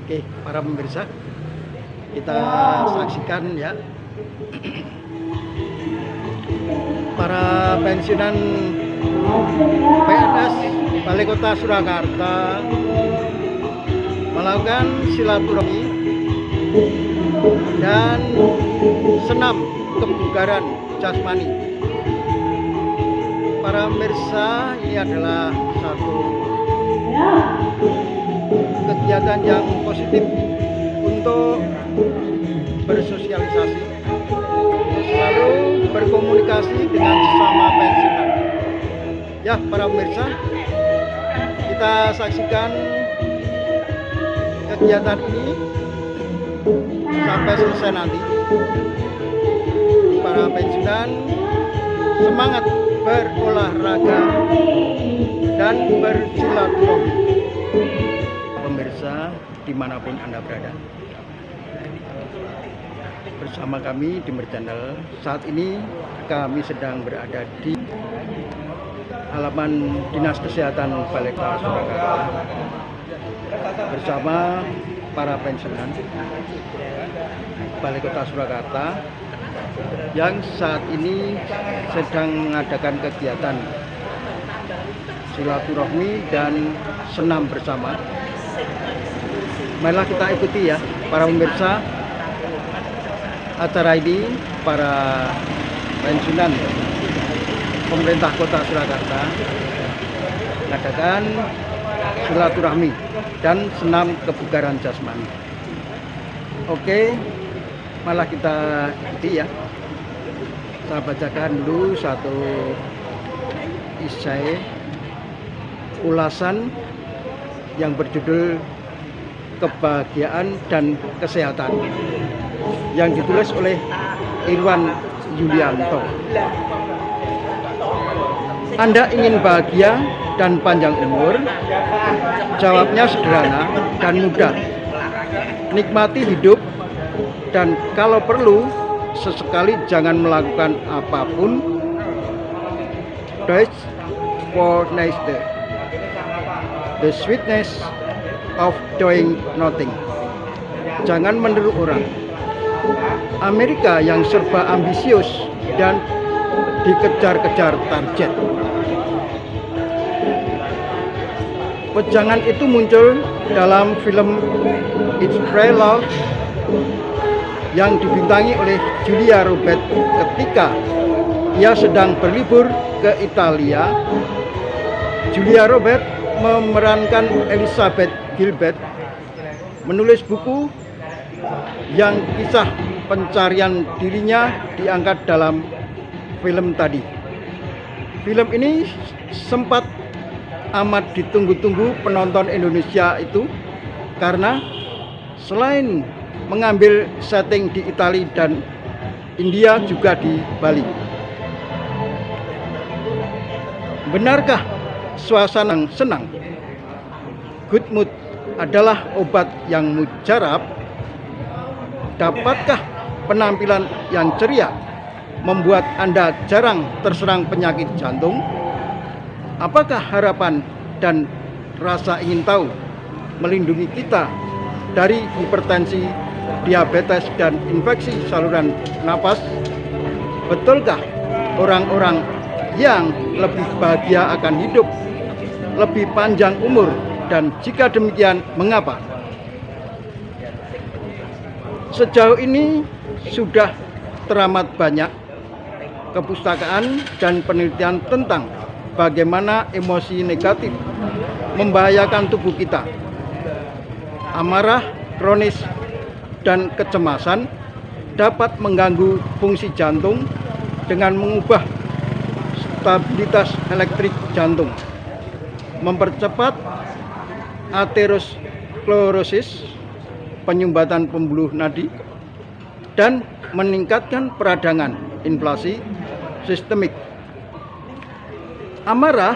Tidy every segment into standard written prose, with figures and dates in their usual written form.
Oke, para pemirsa, kita saksikan ya para pensiunan PNS Balai Kota Surakarta melakukan silaturahmi dan senam kebugaran jasmani. Para pemirsa, ini adalah satu kegiatan yang positif untuk bersosialisasi, selalu berkomunikasi dengan sesama pensiunan. Ya, para pemirsa, kita saksikan kegiatan ini sampai selesai nanti. Para pensiunan semangat berolahraga dan bersilaturahmi. Pemirsa dimanapun Anda berada, bersama kami di Merchannel. Saat ini kami sedang berada di halaman Dinas Kesehatan Balai Kota Surakarta bersama para pensiunan Balai Kota Surakarta yang saat ini sedang mengadakan kegiatan silaturahmi dan senam bersama. Marilah kita ikuti ya, para pemirsa, acara ini. Para pensiunan pemerintah Kota Surakarta mengadakan silaturahmi dan senam kebugaran jasmani. Oke, malah kita ikuti ya. Saya bacakan dulu satu esai ulasan yang berjudul Kebahagiaan dan Kesehatan yang ditulis oleh Irwan Yulianto. Anda ingin bahagia dan panjang umur? Jawabnya sederhana dan mudah. Nikmati hidup, dan kalau perlu sesekali jangan melakukan apapun. Deutsch for nature, the sweetness of doing nothing. Jangan meniru orang Amerika yang serba ambisius dan dikejar-kejar target. Wejangan itu muncul dalam film It's Pray Love yang dibintangi oleh Julia Roberts ketika ia sedang berlibur ke Italia. Julia Roberts memerankan Elizabeth Gilbert, menulis buku yang kisah pencarian dirinya diangkat dalam film tadi. Film ini sempat amat ditunggu-tunggu penonton Indonesia itu karena selain mengambil setting di Italia dan India juga di Bali. Benarkah suasana senang, good mood adalah obat yang mujarab? Dapatkah penampilan yang ceria membuat Anda jarang terserang penyakit jantung? Apakah harapan dan rasa ingin tahu melindungi kita dari hipertensi, diabetes, dan infeksi saluran napas? Betulkah orang-orang yang lebih bahagia akan hidup lebih panjang umur? Dan jika demikian, mengapa? Sejauh ini sudah teramat banyak kepustakaan dan penelitian tentang bagaimana emosi negatif membahayakan tubuh kita. Amarah kronis dan kecemasan dapat mengganggu fungsi jantung dengan mengubah stabilitas elektrik jantung, mempercepat aterosklerosis, penyumbatan pembuluh nadi, dan meningkatkan peradangan inflasi sistemik. Amarah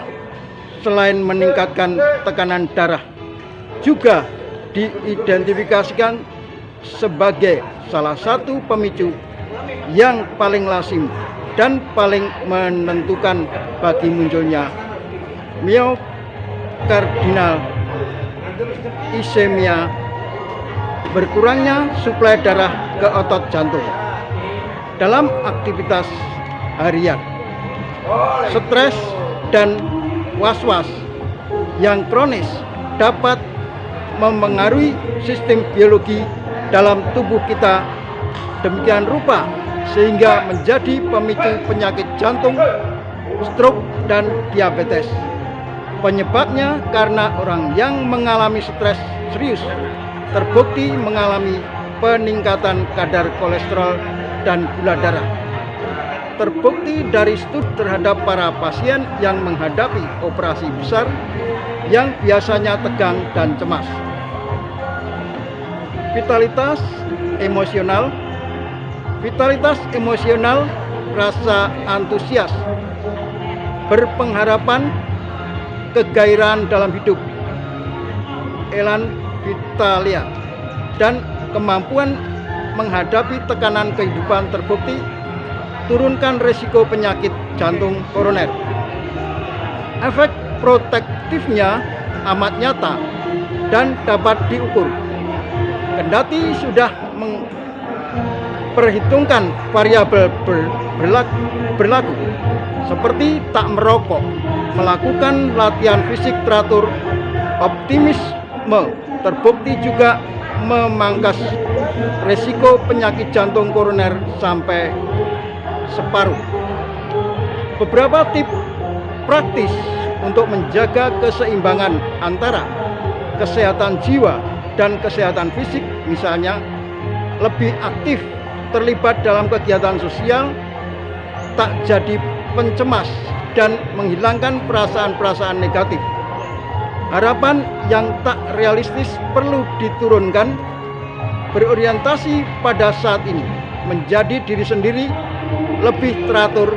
selain meningkatkan tekanan darah juga diidentifikasikan sebagai salah satu pemicu yang paling lazim dan paling menentukan bagi munculnya myokardinal ischemia berkurangnya suplai darah ke otot jantung. Dalam aktivitas harian, stres dan was-was yang kronis dapat memengaruhi sistem biologi dalam tubuh kita demikian rupa sehingga menjadi pemicu penyakit jantung, stroke, dan diabetes. Penyebabnya karena orang yang mengalami stres serius terbukti mengalami peningkatan kadar kolesterol dan gula darah. Terbukti dari studi terhadap para pasien yang menghadapi operasi besar yang biasanya tegang dan cemas. Vitalitas emosional, rasa antusias, berpengharapan, kegairahan dalam hidup, elan vitalia, dan kemampuan menghadapi tekanan kehidupan terbukti turunkan risiko penyakit jantung koroner. Efek protektifnya amat nyata dan dapat diukur. Kendati sudah memperhitungkan variabel berlaku seperti tak merokok, melakukan latihan fisik teratur, optimisme terbukti juga memangkas risiko penyakit jantung koroner sampai separuh. Beberapa tips praktis untuk menjaga keseimbangan antara kesehatan jiwa dan kesehatan fisik, misalnya lebih aktif terlibat dalam kegiatan sosial, tak jadi pencemas, dan menghilangkan perasaan-perasaan negatif. Harapan yang tak realistis perlu diturunkan, berorientasi pada saat ini, menjadi diri sendiri, lebih teratur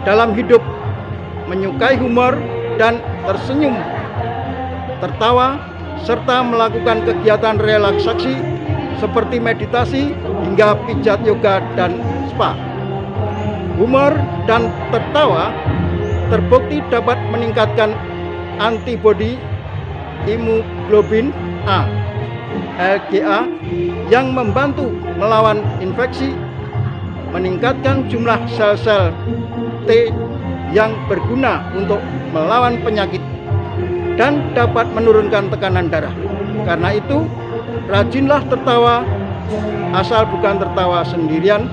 dalam hidup, menyukai humor dan tersenyum, tertawa, serta melakukan kegiatan relaksasi seperti meditasi hingga pijat yoga dan spa. Humor dan tertawa terbukti dapat meningkatkan antibodi hemoglobin A (LGA) yang membantu melawan infeksi, meningkatkan jumlah sel-sel T yang berguna untuk melawan penyakit, dan dapat menurunkan tekanan darah. Karena itu, rajinlah tertawa, asal bukan tertawa sendirian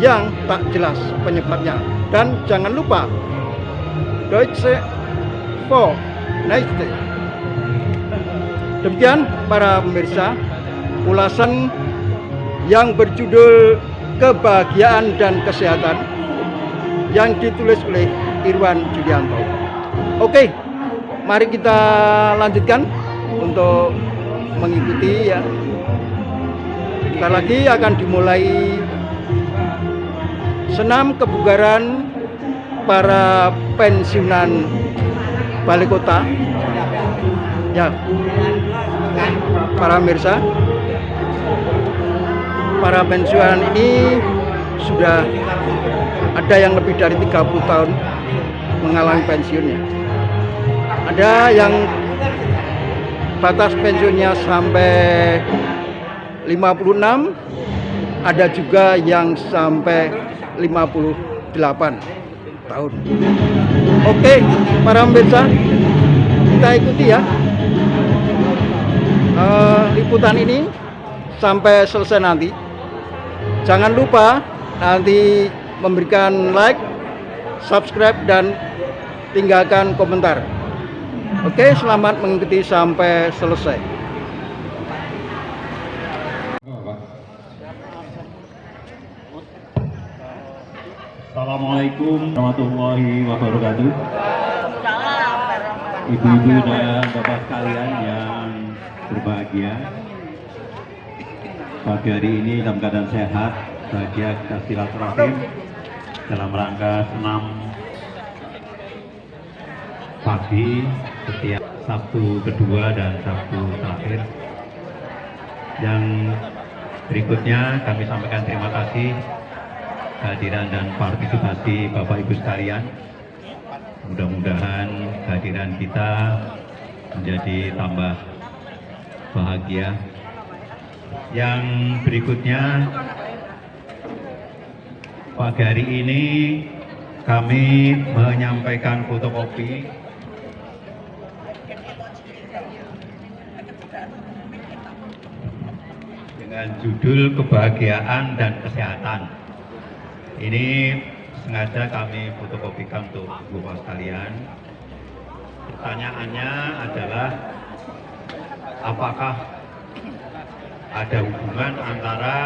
yang tak jelas penyebabnya. Dan jangan lupa Deutsche Vorneichte. Demikian para pemirsa, ulasan yang berjudul Kebahagiaan dan Kesehatan yang ditulis oleh Irwan Julianto. Oke, mari kita lanjutkan untuk mengikuti ya. Sebentar lagi akan dimulai senam kebugaran para pensiunan Balai Kota. Ya, para pemirsa, para pensiunan ini sudah ada yang lebih dari 30 tahun mengalami pensiunnya. Ada yang batas pensiunnya sampai 56, ada juga yang sampai 58 tahun. Oke, para pemirsa, kita ikuti ya liputan ini sampai selesai nanti. Jangan lupa nanti memberikan like, subscribe, dan tinggalkan komentar. Oke, selamat mengikuti sampai selesai. Assalamualaikum warahmatullahi wabarakatuh. Ibu-ibu dan bapak sekalian yang berbahagia, pagi hari ini dalam keadaan sehat, bahagia, kita silaturahim dalam rangka senam pagi setiap Sabtu kedua dan Sabtu terakhir. Yang berikutnya kami sampaikan terima kasih kehadiran dan partisipasi Bapak Ibu sekalian. Mudah-mudahan kehadiran kita menjadi tambah bahagia. Yang berikutnya, pagi hari ini kami menyampaikan fotokopi dengan judul kebahagiaan dan kesehatan. Ini sengaja kami fotokopikan untuk Bapak sekalian. Pertanyaannya adalah, apakah ada hubungan antara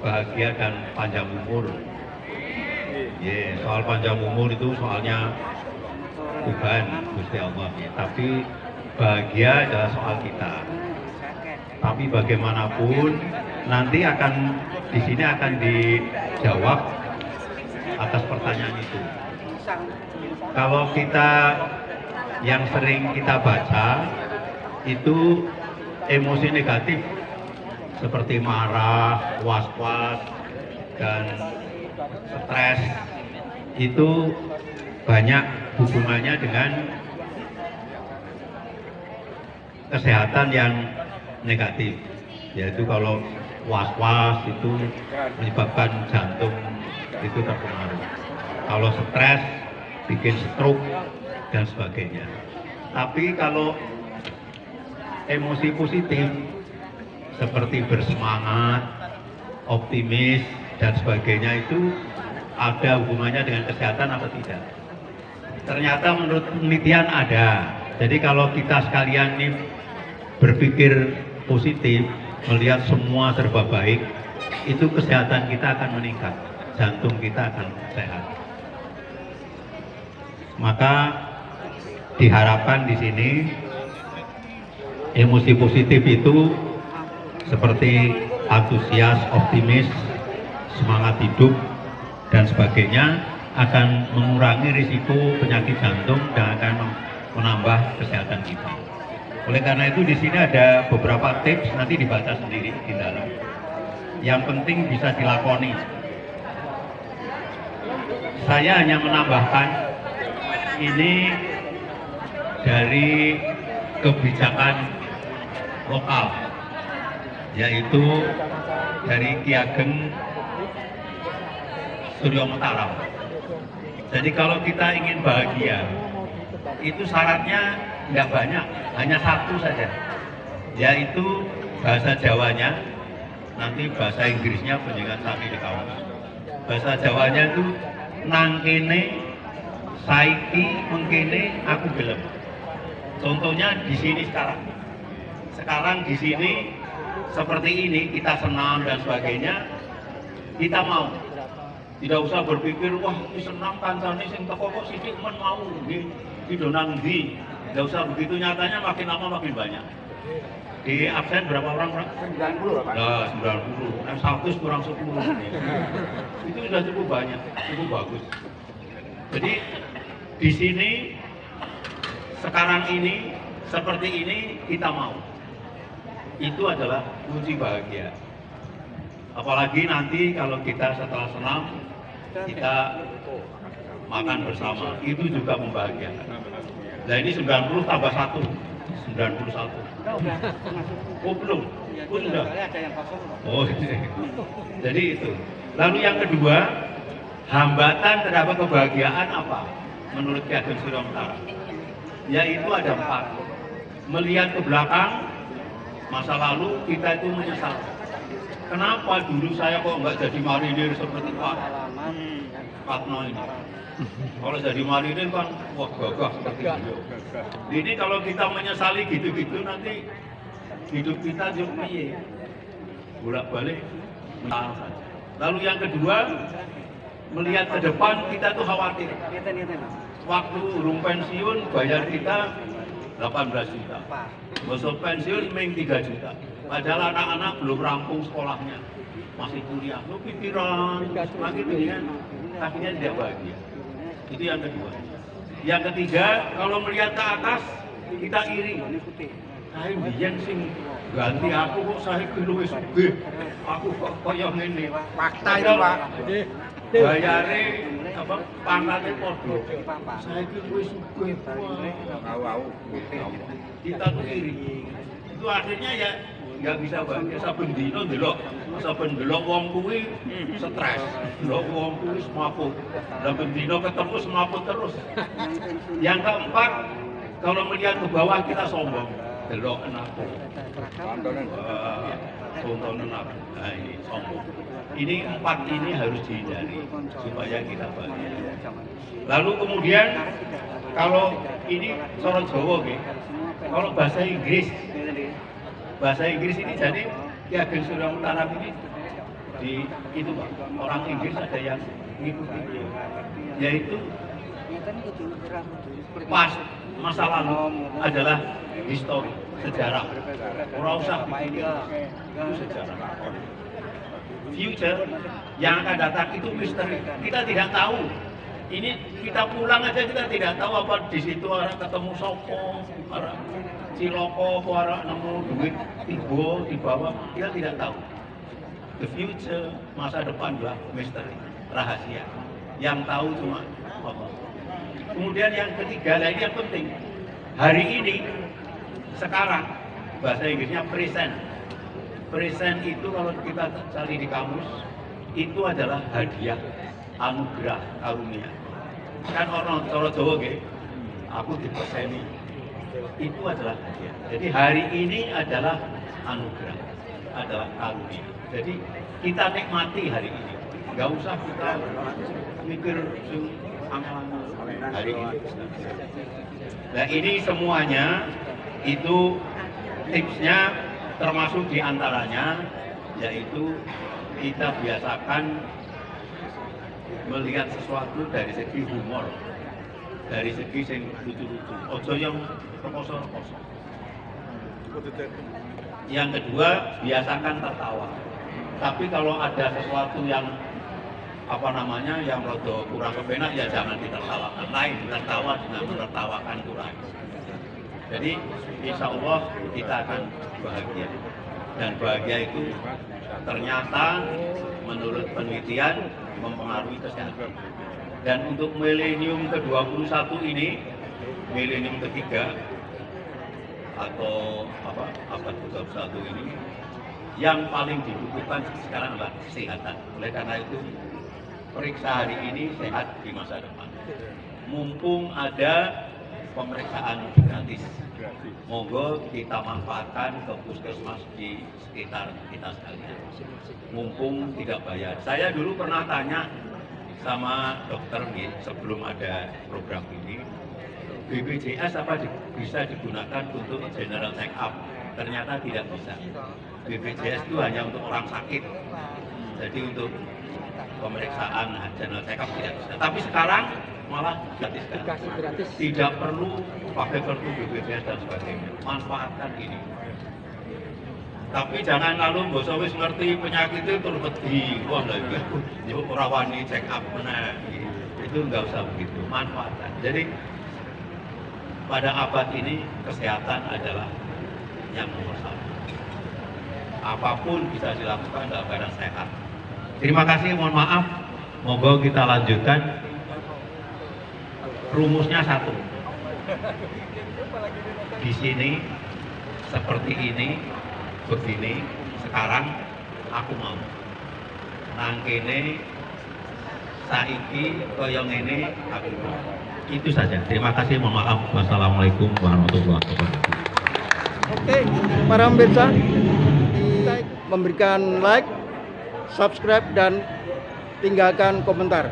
bahagia dan panjang umur? Soal panjang umur itu soalnya Tuhan, Gusti Allah. Tapi bahagia adalah soal kita. Tapi bagaimanapun nanti di sini akan dijawab atas pertanyaan itu. Kalau kita yang sering kita baca itu emosi negatif seperti marah, was-was, dan stres, itu banyak hubungannya dengan kesehatan yang negatif, yaitu kalau was-was itu menyebabkan jantung itu terpengaruh, kalau stres bikin stroke dan sebagainya. Tapi kalau emosi positif seperti bersemangat, optimis dan sebagainya itu ada hubungannya dengan kesehatan atau tidak? Ternyata menurut penelitian ada. Jadi kalau kita sekalian ini berpikir positif, melihat semua serba baik, itu kesehatan kita akan meningkat, jantung kita akan sehat. Maka diharapkan di sini emosi positif itu seperti antusias, optimis, semangat hidup dan sebagainya akan mengurangi risiko penyakit jantung dan akan menambah kesehatan kita. Oleh karena itu di sini ada beberapa tips, nanti dibaca sendiri di dalam. Yang penting bisa dilakoni. Saya hanya menambahkan ini dari kebijakan lokal, yaitu dari Ki Ageng Suryo Mataram. Jadi kalau kita ingin bahagia, itu syaratnya nggak banyak, hanya satu saja, yaitu bahasa Jawanya, nanti bahasa Inggrisnya penjagaan sami di kawan. Bahasa Jawanya itu nangkene, saiki, mengkene, aku gelem. Contohnya di sini sekarang. Sekarang di sini seperti ini, kita senam dan sebagainya, kita mau. Tidak usah berpikir, wah ini senam kancane sing teko kok sithik men mau di donang ndi. Tidak usah begitu, nyatanya makin lama makin banyak. Di absen berapa orang? 90 Pak. Nah, 90. Nah, 100 kurang 10. Itu sudah cukup banyak, cukup bagus. Jadi di sini sekarang ini seperti ini kita mau. Itu adalah kunci bahagia. Apalagi nanti kalau kita setelah senam kita makan bersama, itu juga membahagiakan. Nah ini 90 tambah 1, 91. Oh belum? Oh sudah? Oh jadi itu. Lalu yang kedua, hambatan terhadap kebahagiaan apa? Menurut Ki Ageng Suryo Mataram, yaitu ada 4. Melihat ke belakang, masa lalu kita itu menyesal. Kenapa dulu saya kok nggak jadi marinir seperti Pak Patno ini? Kalau jadi marinir kan, wah gagah seperti beliau. Ini kalau kita menyesali gitu-gitu nanti hidup kita juga bolak-balik. Lalu yang kedua, melihat ke depan kita tuh khawatir. Waktu urung pensiun bayar kita 18 juta. Besok pensiun ming 3 juta. Padahal anak-anak belum rampung sekolahnya, masih kuliah. Lu pikiran, makin kan akhirnya tidak bahagia. Itu yang kedua. Yang ketiga, kalau melihat ke atas kita iri. Saya biyen sing ganti aku kok saya luwih sugih. Aku kok koyo ngene. Fakta itu Pak. Bayare apa pangkatnya podo. Saya kira sugih kita tuh iri. Itu akhirnya ya nggak bisa bahagia. Saben dino delok wong kuwi stres, delok wong kuwi semaput. Saben dino ketemu semaput terus. Yang keempat, kalau melihat ke bawah kita sombong, delok anakku. Tontonan aku. Nah, ini sombong. Ini empat ini harus dihindari supaya kita bahagia. Lalu kemudian kalau ini cara Jawa nggih. Kalau bahasa Inggris ini jadi Ki Ageng Surya Mutaram ini di itu Pak, orang Inggris ada yang ngikuti yaitu pas masa lalu adalah histori, sejarah. Ora usah itu sejarah. Future yang akan datang itu misteri. Kita tidak tahu. Ini kita pulang aja kita tidak tahu apa di situ orang ketemu sopo, orang ciloko, orang nemu duit tiba di bawah. Kita tidak tahu. The future, masa depan lah misteri, rahasia. Yang tahu cuma Allah. Kemudian yang ketiga, ini yang penting. Hari ini, sekarang, bahasa Inggrisnya present. Present itu kalau kita cari di kamus, itu adalah hadiah, anugerah, karunia. Kan orang cara Jawa nggih, aku diperseni. Itu adalah hadiah. Jadi hari ini adalah anugerah, adalah karunia. Jadi kita nikmati hari ini. Enggak usah kita mikir hari ini. Nah ini semuanya itu tipsnya, termasuk diantaranya yaitu kita biasakan melihat sesuatu dari segi humor, dari segi yang lucu-lucu, ojo yang rekoso-rekoso. Yang kedua, biasakan tertawa. Tapi kalau ada sesuatu yang yang rada kurang kepenak ya jangan ditertawakan. Lain tertawa dengan menertawakan kurang. Jadi insya Allah kita akan bahagia. Dan bahagia itu ternyata menurut penelitian mempengaruhi kesehatan. Dan untuk milenium ke-21 ini, milenium ketiga atau abad ke-21 ini, yang paling dibutuhkan sekarang adalah kesehatan. Oleh karena itu, periksa hari ini sehat di masa depan. Mumpung ada pemeriksaan gratis, monggo kita manfaatkan ke puskesmas di sekitar kita sekalian. Mumpung tidak bayar. Saya dulu pernah tanya sama dokter sebelum ada program ini, BPJS apa bisa digunakan untuk general check up? Ternyata tidak bisa. BPJS itu hanya untuk orang sakit. Jadi untuk pemeriksaan general check up tidak bisa. Tapi sekarang malah gratis kan? Tidak perlu pakai kartu BPJS dan sebagainya. Manfaatkan ini. Tapi jangan lalu mbok wis ngerti penyakit itu terus wedi. Wah lagi yo ora wani check up meneh. Itu enggak usah begitu. Manfaatkan. Jadi pada abad ini kesehatan adalah yang nomor satu. Apapun bisa dilakukan dalam keadaan sehat. Terima kasih, mohon maaf. Monggo kita lanjutkan. Rumusnya satu. Di sini seperti ini, begini. Sekarang aku mau. Nang kene saiki kaya ngene aku mau. Itu saja. Terima kasih, mohon maaf. Wassalamualaikum warahmatullahi wabarakatuh. Oke, para pemirsa, memberikan like, subscribe dan tinggalkan komentar.